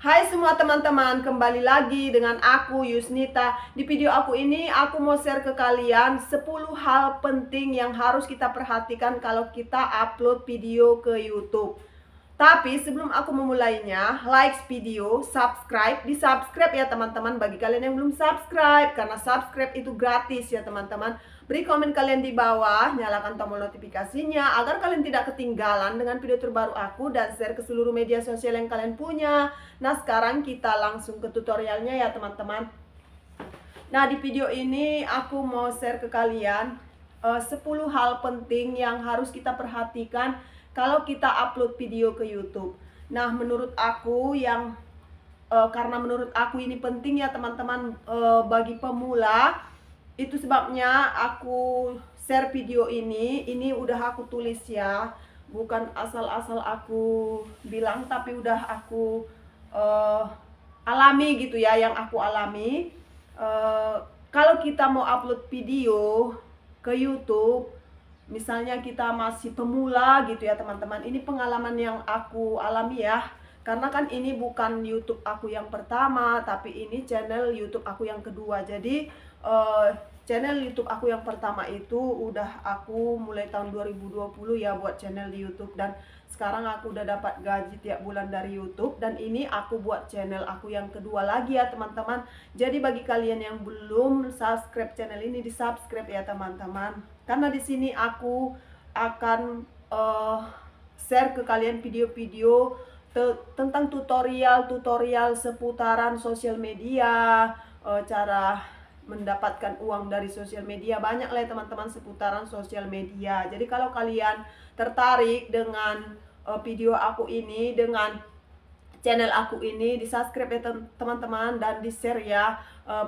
Hai semua teman-teman, kembali lagi dengan aku Yusnita. Di video aku ini aku mau share ke kalian 10 hal penting yang harus kita perhatikan kalau kita upload video ke YouTube. Tapi sebelum aku memulainya, like video, subscribe, di subscribe ya teman-teman bagi kalian yang belum subscribe, karena subscribe itu gratis ya teman-teman. Beri komen kalian di bawah, nyalakan tombol notifikasinya agar kalian tidak ketinggalan dengan video terbaru aku dan share ke seluruh media sosial yang kalian punya. Nah sekarang kita langsung ke tutorialnya ya teman-teman. Nah di video ini aku mau share ke kalian 10 hal penting yang harus kita perhatikan kalau kita upload video ke YouTube. Nah menurut aku karena menurut aku ini penting ya teman-teman, bagi pemula. Itu sebabnya aku share video ini udah aku tulis ya, bukan asal-asal aku bilang, tapi udah aku alami gitu ya, yang aku alami. Kalau kita mau upload video ke YouTube, misalnya kita masih pemula gitu ya teman-teman, ini pengalaman yang aku alami ya, karena kan ini bukan YouTube aku yang pertama, tapi ini channel YouTube aku yang kedua. Jadi channel YouTube aku yang pertama itu udah aku mulai tahun 2020 ya buat channel di YouTube, dan sekarang aku udah dapat gaji tiap bulan dari YouTube, dan ini aku buat channel aku yang kedua lagi ya teman-teman. Jadi bagi kalian yang belum subscribe channel ini, di subscribe ya teman-teman, karena di sini aku akan share ke kalian video-video tentang tutorial seputaran sosial media, cara mendapatkan uang dari sosial media. Banyak lah teman-teman seputaran sosial media. Jadi kalau kalian tertarik dengan video aku ini, dengan channel aku ini, di subscribe ya teman-teman, dan di share ya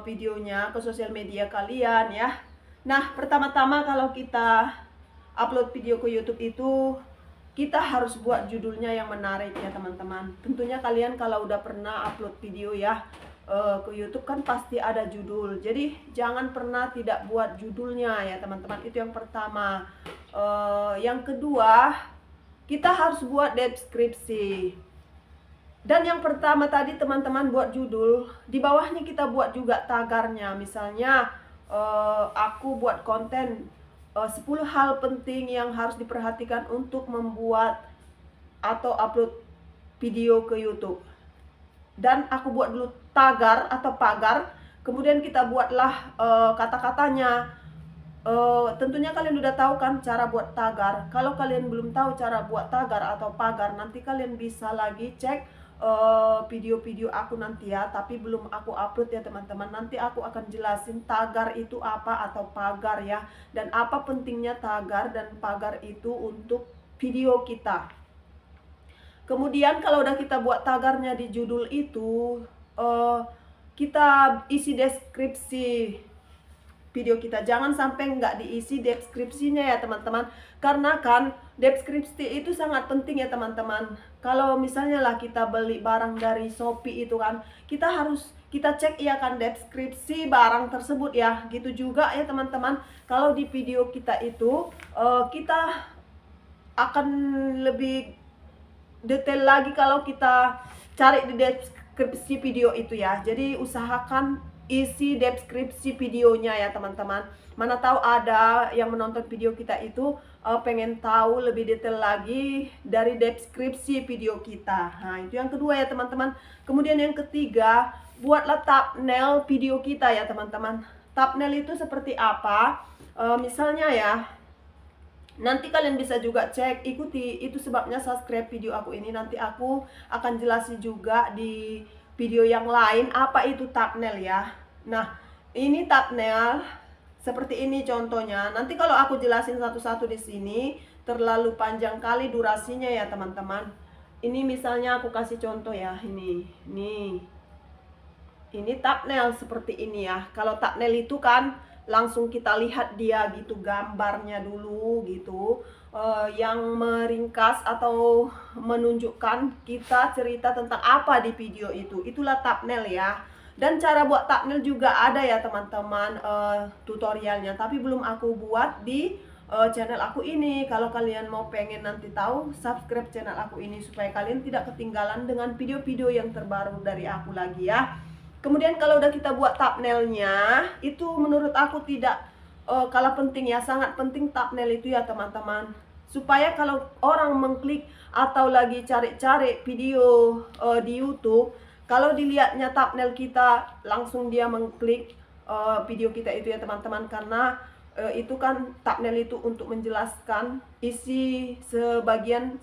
videonya ke sosial media kalian ya. Nah pertama-tama kalau kita upload video ke YouTube itu kita harus buat judulnya yang menarik ya teman-teman. Tentunya kalian kalau udah pernah upload video ya ke YouTube kan pasti ada judul. Jadi jangan pernah tidak buat judulnya ya teman-teman. Itu yang pertama. Yang kedua, kita harus buat deskripsi. Dan yang pertama tadi teman-teman buat judul, di bawahnya kita buat juga tagarnya. Misalnya aku buat konten 10 hal penting yang harus diperhatikan untuk membuat atau upload video ke YouTube. Dan aku buat dulu tagar atau pagar, kemudian kita buatlah kata-katanya. Tentunya kalian udah tahu kan cara buat tagar. Kalau kalian belum tahu cara buat tagar atau pagar, nanti kalian bisa lagi cek video-video aku nanti ya, tapi belum aku upload ya teman-teman. Nanti aku akan jelasin tagar itu apa atau pagar ya, dan apa pentingnya tagar dan pagar itu untuk video kita. Kemudian kalau udah kita buat tagarnya di judul itu, kita isi deskripsi video kita. Jangan sampai nggak diisi deskripsinya ya teman-teman, karena kan deskripsi itu sangat penting ya teman-teman. Kalau misalnya lah kita beli barang dari Shopee itu kan, kita cek ya kan deskripsi barang tersebut ya. Gitu juga ya teman-teman, kalau di video kita itu kita akan lebih detail lagi kalau kita cari di deskripsi video itu ya. Jadi usahakan isi deskripsi videonya ya teman-teman. Mana tahu ada yang menonton video kita itu pengen tahu lebih detail lagi dari deskripsi video kita. Nah itu yang kedua ya teman-teman. Kemudian yang ketiga, buatlah thumbnail video kita ya teman-teman. Thumbnail itu seperti apa? Misalnya ya, nanti kalian bisa juga cek, ikuti. Itu sebabnya subscribe video aku ini. Nanti aku akan jelasin juga di video yang lain apa itu thumbnail ya. Nah ini thumbnail seperti ini contohnya. Nanti kalau aku jelasin satu-satu di sini terlalu panjang kali durasinya ya teman-teman. Ini misalnya aku kasih contoh ya, ini thumbnail seperti ini ya. Kalau thumbnail itu kan langsung kita lihat dia gitu, gambarnya dulu gitu, yang meringkas atau menunjukkan kita cerita tentang apa di video itu. Itulah thumbnail ya. Dan cara buat thumbnail juga ada ya teman-teman, tutorialnya, tapi belum aku buat di channel aku ini. Kalau kalian mau pengen nanti tahu, subscribe channel aku ini supaya kalian tidak ketinggalan dengan video-video yang terbaru dari aku lagi ya. Kemudian kalau udah kita buat thumbnailnya, itu menurut aku tidak kalah penting ya, sangat penting thumbnail itu ya teman-teman. Supaya kalau orang mengklik atau lagi cari-cari video di YouTube, kalau dilihatnya thumbnail kita, langsung dia mengklik video kita itu ya teman-teman. Karena itu kan thumbnail itu untuk menjelaskan sebagian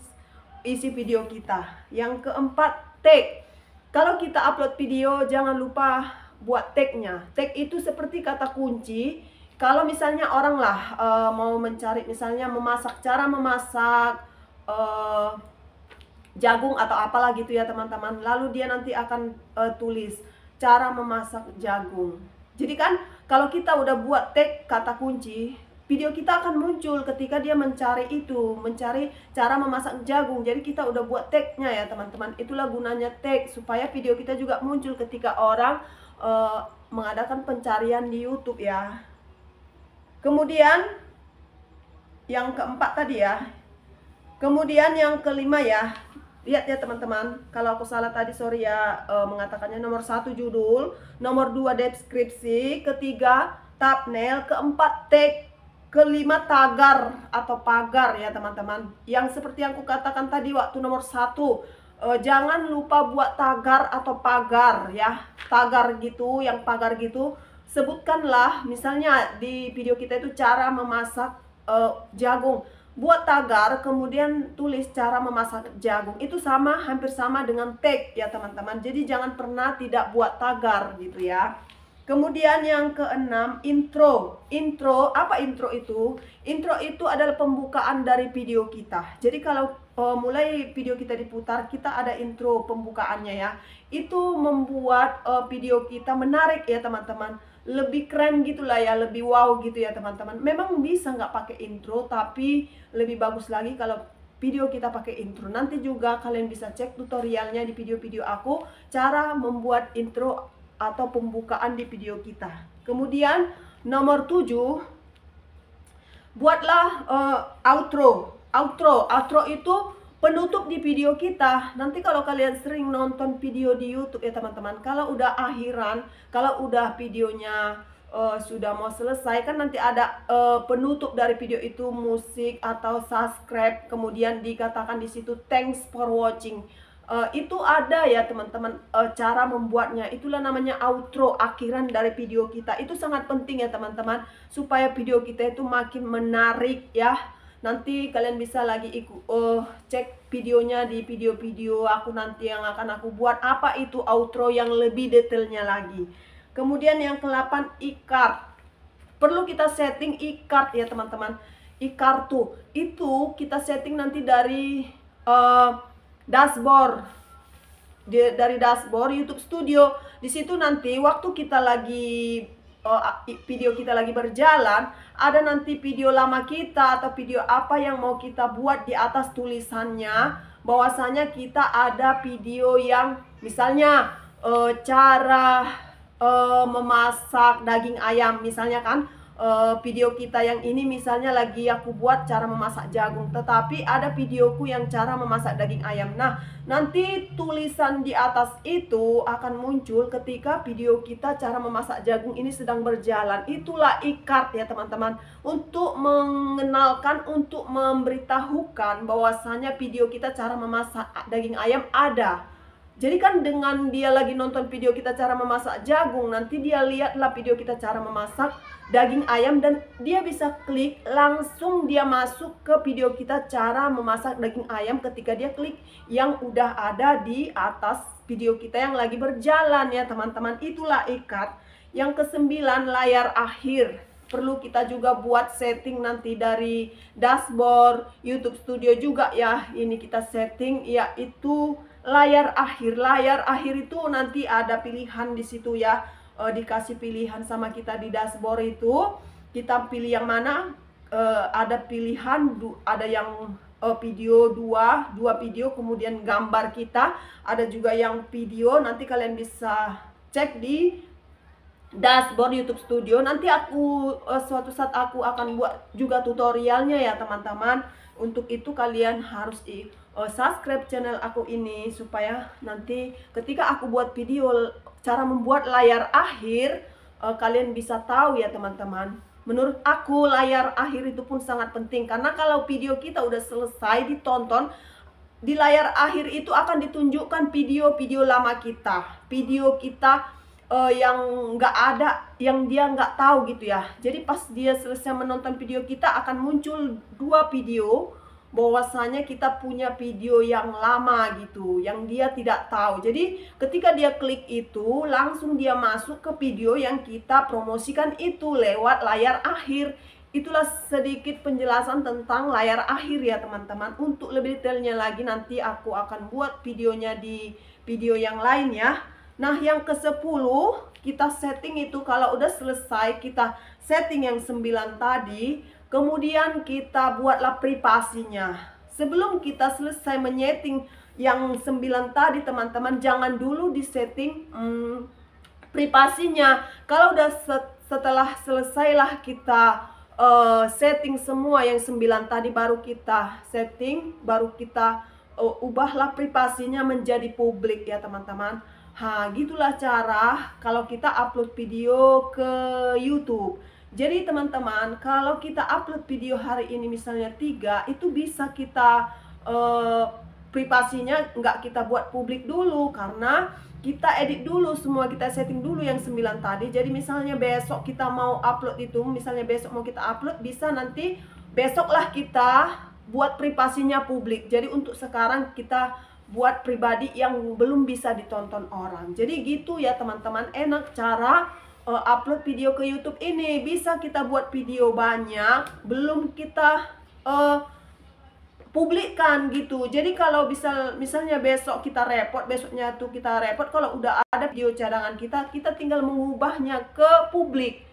isi video kita. Yang keempat, tag. Kalau kita upload video, jangan lupa buat tagnya. Tag itu seperti kata kunci. Kalau misalnya orang lah mau mencari misalnya cara memasak jagung atau apalah gitu ya teman-teman, lalu dia nanti akan tulis cara memasak jagung. Jadi kan kalau kita udah buat tag kata kunci, video kita akan muncul ketika dia mencari cara memasak jagung. Jadi kita udah buat tagnya ya teman-teman. Itulah gunanya tag, supaya video kita juga muncul ketika orang mengadakan pencarian di YouTube ya. Kemudian yang keempat tadi ya. Kemudian yang kelima ya. Lihat ya teman-teman, kalau aku salah tadi sorry ya, mengatakannya nomor 1 judul, nomor 2 deskripsi, ketiga thumbnail, keempat tag, kelima tagar atau pagar ya teman-teman. Yang seperti yang aku katakan tadi waktu nomor 1, jangan lupa buat tagar atau pagar ya. Tagar gitu, yang pagar gitu, sebutkanlah misalnya di video kita itu cara memasak jagung. Buat tagar kemudian tulis cara memasak jagung. Itu sama, hampir sama dengan tag ya teman-teman. Jadi jangan pernah tidak buat tagar gitu ya. Kemudian yang keenam, intro. Intro, apa intro itu? Intro itu adalah pembukaan dari video kita. Jadi kalau mulai video kita diputar, kita ada intro pembukaannya ya. Itu membuat video kita menarik ya teman-teman. Lebih keren gitulah ya, lebih wow gitu ya teman-teman. Memang bisa nggak pakai intro, tapi lebih bagus lagi kalau video kita pakai intro. Nanti juga kalian bisa cek tutorialnya di video-video aku, cara membuat intro atau pembukaan di video kita. Kemudian nomor 7, buatlah outro. Outro itu penutup di video kita. Nanti kalau kalian sering nonton video di YouTube ya teman-teman, kalau udah akhiran, kalau udah videonya sudah mau selesai, kan nanti ada penutup dari video itu, musik atau subscribe, kemudian dikatakan di situ thanks for watching. Itu ada ya teman-teman cara membuatnya. Itulah namanya outro, akhiran dari video kita. Itu sangat penting ya teman-teman, supaya video kita itu makin menarik ya. Nanti kalian bisa lagi cek videonya di video-video aku nanti yang akan aku buat, apa itu outro yang lebih detailnya lagi. Kemudian yang ke-8, e-card. Perlu kita setting e-card ya teman-teman. E-kartu itu kita setting nanti dari dashboard. Dari dashboard YouTube Studio. Di situ nanti waktu kita lagi video kita lagi berjalan, ada nanti video lama kita atau video apa yang mau kita buat, di atas tulisannya bahwasanya kita ada video yang misalnya cara memasak daging ayam misalnya kan. Video kita yang ini misalnya lagi aku buat cara memasak jagung, tetapi ada videoku yang cara memasak daging ayam. Nah, nanti tulisan di atas itu akan muncul ketika video kita cara memasak jagung ini sedang berjalan. Itulah e-card ya teman-teman, untuk mengenalkan, untuk memberitahukan bahwasanya video kita cara memasak daging ayam ada. Jadi kan dengan dia lagi nonton video kita cara memasak jagung, nanti dia lihatlah video kita cara memasak daging ayam, dan dia bisa klik langsung dia masuk ke video kita cara memasak daging ayam ketika dia klik yang udah ada di atas video kita yang lagi berjalan ya teman-teman. Itulah e-card. Yang ke-9, layar akhir. Perlu kita juga buat setting nanti dari dashboard YouTube Studio juga ya. Ini kita setting yaitu layar akhir. Layar akhir itu nanti ada pilihan di situ ya. Dikasih pilihan sama kita di dashboard itu. Kita pilih yang mana? Ada pilihan, ada yang video dua video, kemudian gambar kita. Ada juga yang video. Nanti kalian bisa cek di dashboard YouTube Studio. Nanti aku suatu saat aku akan buat juga tutorialnya ya teman-teman. Untuk itu kalian harus subscribe channel aku ini supaya nanti ketika aku buat video cara membuat layar akhir, kalian bisa tahu ya teman-teman. Menurut aku layar akhir itu pun sangat penting, karena kalau video kita udah selesai ditonton, di layar akhir itu akan ditunjukkan video-video lama kita, video kita yang nggak ada, yang dia nggak tahu gitu ya. Jadi pas dia selesai menonton video kita akan muncul 2 video, bahwasanya kita punya video yang lama gitu, yang dia tidak tahu. Jadi ketika dia klik itu, langsung dia masuk ke video yang kita promosikan itu lewat layar akhir. Itulah sedikit penjelasan tentang layar akhir ya teman-teman. Untuk lebih detailnya lagi nanti aku akan buat videonya di video yang lain ya. Nah, yang ke-10 kita setting itu, kalau udah selesai kita setting yang 9 tadi, kemudian kita buatlah privasinya. Sebelum kita selesai menyeting yang 9 tadi teman-teman, jangan dulu disetting privasinya. Kalau udah setelah selesailah kita setting semua yang 9 tadi, baru kita setting, baru kita ubahlah privasinya menjadi publik ya teman-teman. Gitulah cara kalau kita upload video ke YouTube. Jadi teman-teman, kalau kita upload video hari ini misalnya 3, itu bisa kita privasinya nggak kita buat publik dulu, karena kita edit dulu semua, kita setting dulu yang 9 tadi. Jadi misalnya besok kita mau upload itu, misalnya besok mau kita upload, bisa nanti besoklah kita buat privasinya publik. Jadi untuk sekarang kita buat pribadi yang belum bisa ditonton orang. Jadi gitu ya teman-teman, enak cara upload video ke YouTube ini. Bisa kita buat video banyak, belum kita publikkan gitu. Jadi kalau misalnya besok kita repot, besoknya tuh kita repot, kalau udah ada video cadangan kita, kita tinggal mengubahnya ke publik.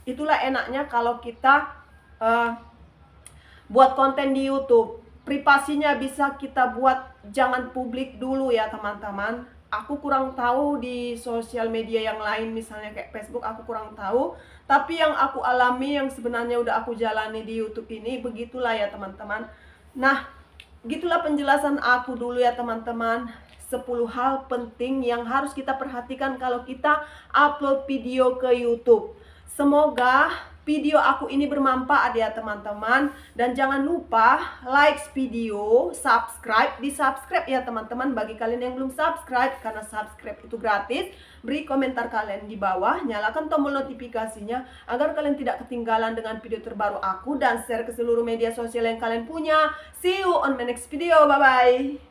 Itulah enaknya kalau kita buat konten di YouTube. Privasinya bisa kita buat jangan publik dulu ya teman-teman. Aku kurang tahu di sosial media yang lain, misalnya kayak Facebook, aku kurang tahu. Tapi yang aku alami, yang sebenarnya udah aku jalani di YouTube ini, begitulah ya teman-teman. Nah, gitulah penjelasan aku dulu ya teman-teman. 10 hal penting yang harus kita perhatikan kalau kita upload video ke YouTube. Semoga video aku ini bermanfaat ya teman-teman. Dan jangan lupa like video, subscribe, di-subscribe ya teman-teman. Bagi kalian yang belum subscribe, karena subscribe itu gratis, beri komentar kalian di bawah, nyalakan tombol notifikasinya agar kalian tidak ketinggalan dengan video terbaru aku, dan share ke seluruh media sosial yang kalian punya. See you on my next video, bye-bye.